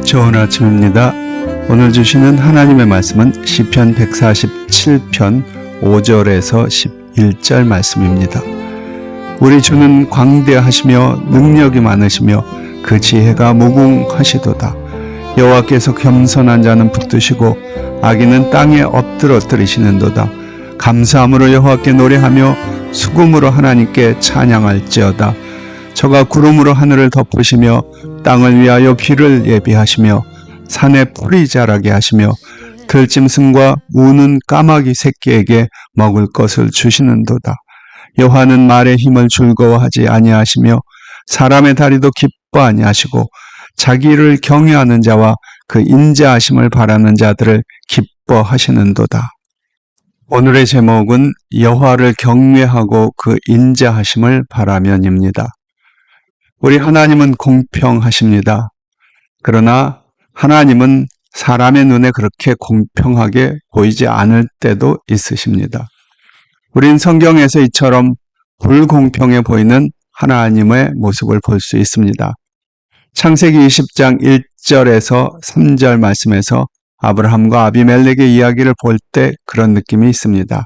좋은 아침입니다. 오늘 주시는 하나님의 말씀은 시편 147편 5절에서 11절 말씀입니다. 우리 주는 광대하시며 능력이 많으시며 그 지혜가 무궁하시도다. 여호와께서 겸손한 자는 붙드시고 악인은 땅에 엎드러뜨리시는도다. 감사함으로 여호와께 노래하며 수금으로 하나님께 찬양할지어다. 저가 구름으로 하늘을 덮으시며 땅을 위하여 비를 예비하시며 산에 풀이 자라게 하시며 들짐승과 우는 까마귀 새끼에게 먹을 것을 주시는도다. 여호와는 말의 힘을 즐거워하지 아니하시며 사람의 다리도 기뻐 아니하시고 자기를 경외하는 자와 그 인자하심을 바라는 자들을 기뻐하시는도다. 오늘의 제목은 여호와를 경외하고 그 인자하심을 바라면입니다. 우리 하나님은 공평하십니다. 그러나 하나님은 사람의 눈에 그렇게 공평하게 보이지 않을 때도 있으십니다. 우린 성경에서 이처럼 불공평해 보이는 하나님의 모습을 볼 수 있습니다. 창세기 20장 1절에서 3절 말씀에서 아브라함과 아비멜렉의 이야기를 볼 때 그런 느낌이 있습니다.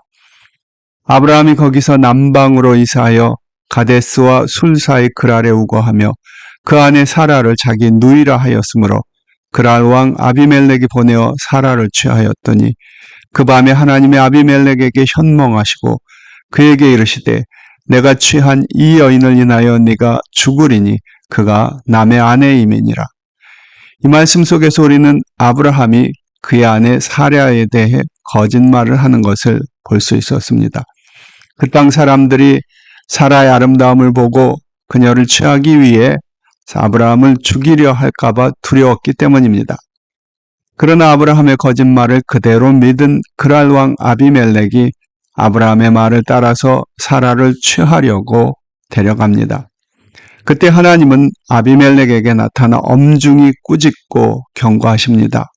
아브라함이 거기서 남방으로 이사하여 가데스와 술 사이 그랄에 우거하며 그 안에 사라를 자기 누이라 하였으므로 그랄 왕 아비멜렉이 보내어 사라를 취하였더니 그 밤에 하나님이 아비멜렉에게 현몽하시고 그에게 이르시되 내가 취한 이 여인을 인하여 네가 죽으리니 그가 남의 아내임이니라. 이 말씀 속에서 우리는 아브라함이 그의 아내 사라에 대해 거짓말을 하는 것을 볼 수 있었습니다. 그 땅 사람들이 사라의 아름다움을 보고 그녀를 취하기 위해 아브라함을 죽이려 할까봐 두려웠기 때문입니다. 그러나 아브라함의 거짓말을 그대로 믿은 그랄 왕 아비멜렉이 아브라함의 말을 따라서 사라를 취하려고 데려갑니다. 그때 하나님은 아비멜렉에게 나타나 엄중히 꾸짖고 경고하십니다.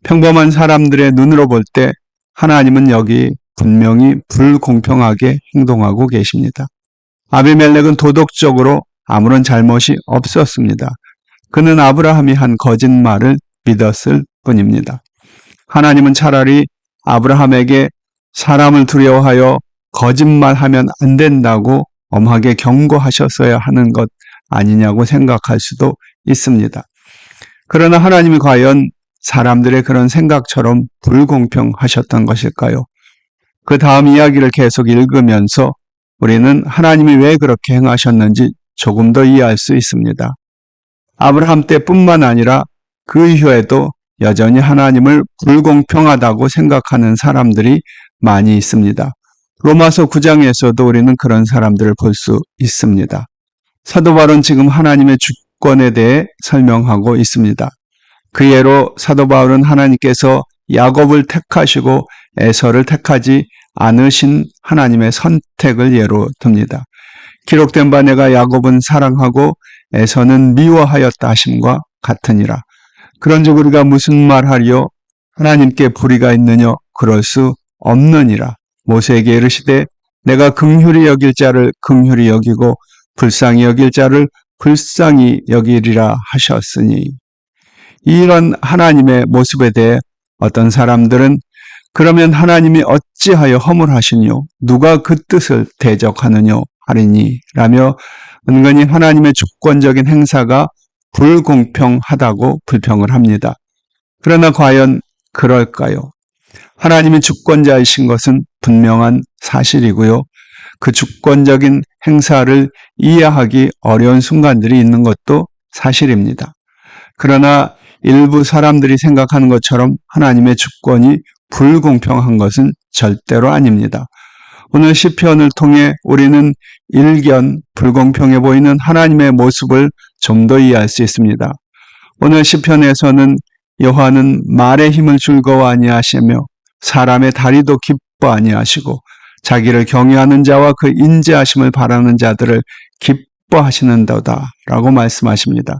평범한 사람들의 눈으로 볼 때 하나님은 여기 분명히 불공평하게 행동하고 계십니다. 아비멜렉은 도덕적으로 아무런 잘못이 없었습니다. 그는 아브라함이 한 거짓말을 믿었을 뿐입니다. 하나님은 차라리 아브라함에게 사람을 두려워하여 거짓말하면 안 된다고 엄하게 경고하셨어야 하는 것 아니냐고 생각할 수도 있습니다. 그러나 하나님이 과연 사람들의 그런 생각처럼 불공평하셨던 것일까요? 그 다음 이야기를 계속 읽으면서 우리는 하나님이 왜 그렇게 행하셨는지 조금 더 이해할 수 있습니다. 아브라함 때뿐만 아니라 그 이후에도 여전히 하나님을 불공평하다고 생각하는 사람들이 많이 있습니다. 로마서 9장에서도 우리는 그런 사람들을 볼 수 있습니다. 사도 바울은 지금 하나님의 주권에 대해 설명하고 있습니다. 그 예로 사도 바울은 하나님께서 야곱을 택하시고 에서를 택하지 않으신 하나님의 선택을 예로 듭니다. 기록된 바 내가 야곱은 사랑하고 에서는 미워하였다 하심과 같으니라. 그런즉 우리가 무슨 말하리요? 하나님께 불의가 있느냐? 그럴 수 없느니라. 모세에게 이르시되 내가 긍휼히 여길 자를 긍휼히 여기고 불쌍히 여길 자를 불쌍히 여기리라 하셨으니. 이런 하나님의 모습에 대해 어떤 사람들은 그러면 하나님이 어찌하여 허물하시뇨? 누가 그 뜻을 대적하느뇨? 하리니 라며 은근히 하나님의 주권적인 행사가 불공평하다고 불평을 합니다. 그러나 과연 그럴까요? 하나님이 주권자이신 것은 분명한 사실이고요. 그 주권적인 행사를 이해하기 어려운 순간들이 있는 것도 사실입니다. 그러나 일부 사람들이 생각하는 것처럼 하나님의 주권이 불공평한 것은 절대로 아닙니다. 오늘 시편을 통해 우리는 일견 불공평해 보이는 하나님의 모습을 좀 더 이해할 수 있습니다. 오늘 시편에서는 여호와는 말의 힘을 즐거워 아니하시며 사람의 다리도 기뻐 아니하시고 자기를 경외하는 자와 그 인자하심을 바라는 자들을 기뻐하시는도다 라고 말씀하십니다.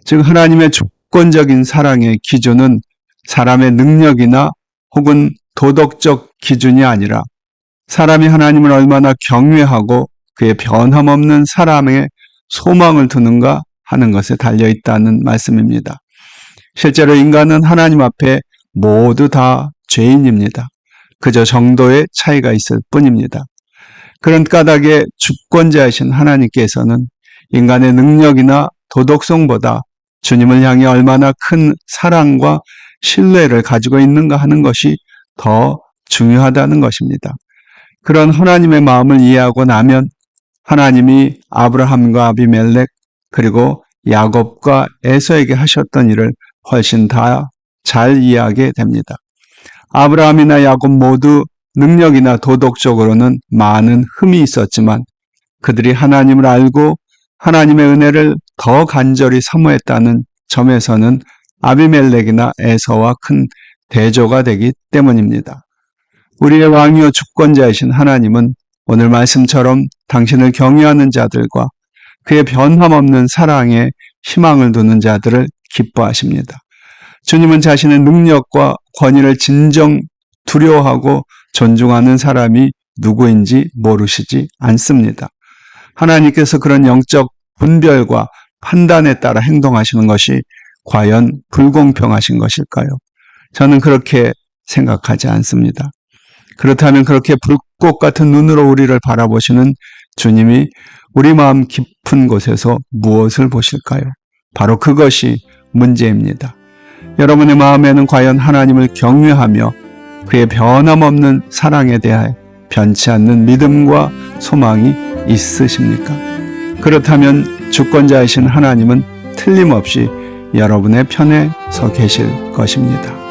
즉 하나님의 주권적인 사랑의 기준은 사람의 능력이나 혹은 도덕적 기준이 아니라 사람이 하나님을 얼마나 경외하고 그의 변함없는 사랑에 소망을 두는가 하는 것에 달려있다는 말씀입니다. 실제로 인간은 하나님 앞에 모두 다 죄인입니다. 그저 정도의 차이가 있을 뿐입니다. 그런 까닭에 주권자이신 하나님께서는 인간의 능력이나 도덕성보다 주님을 향해 얼마나 큰 사랑과 신뢰를 가지고 있는가 하는 것이 더 중요하다는 것입니다. 그런 하나님의 마음을 이해하고 나면 하나님이 아브라함과 아비멜렉 그리고 야곱과 에서에게 하셨던 일을 훨씬 다 잘 이해하게 됩니다. 아브라함이나 야곱 모두 능력이나 도덕적으로는 많은 흠이 있었지만 그들이 하나님을 알고 하나님의 은혜를 더 간절히 사모했다는 점에서는 아비멜렉이나 에서와 큰 대조가 되기 때문입니다. 우리의 왕이요 주권자이신 하나님은 오늘 말씀처럼 당신을 경외하는 자들과 그의 변함없는 사랑에 희망을 두는 자들을 기뻐하십니다. 주님은 자신의 능력과 권위를 진정 두려워하고 존중하는 사람이 누구인지 모르시지 않습니다. 하나님께서 그런 영적 분별과 판단에 따라 행동하시는 것이 과연 불공평하신 것일까요? 저는 그렇게 생각하지 않습니다. 그렇다면 그렇게 불꽃 같은 눈으로 우리를 바라보시는 주님이 우리 마음 깊은 곳에서 무엇을 보실까요? 바로 그것이 문제입니다. 여러분의 마음에는 과연 하나님을 경외하며 그의 변함없는 사랑에 대해 변치 않는 믿음과 소망이 있으십니까? 그렇다면 주권자이신 하나님은 틀림없이 여러분의 편에 서 계실 것입니다.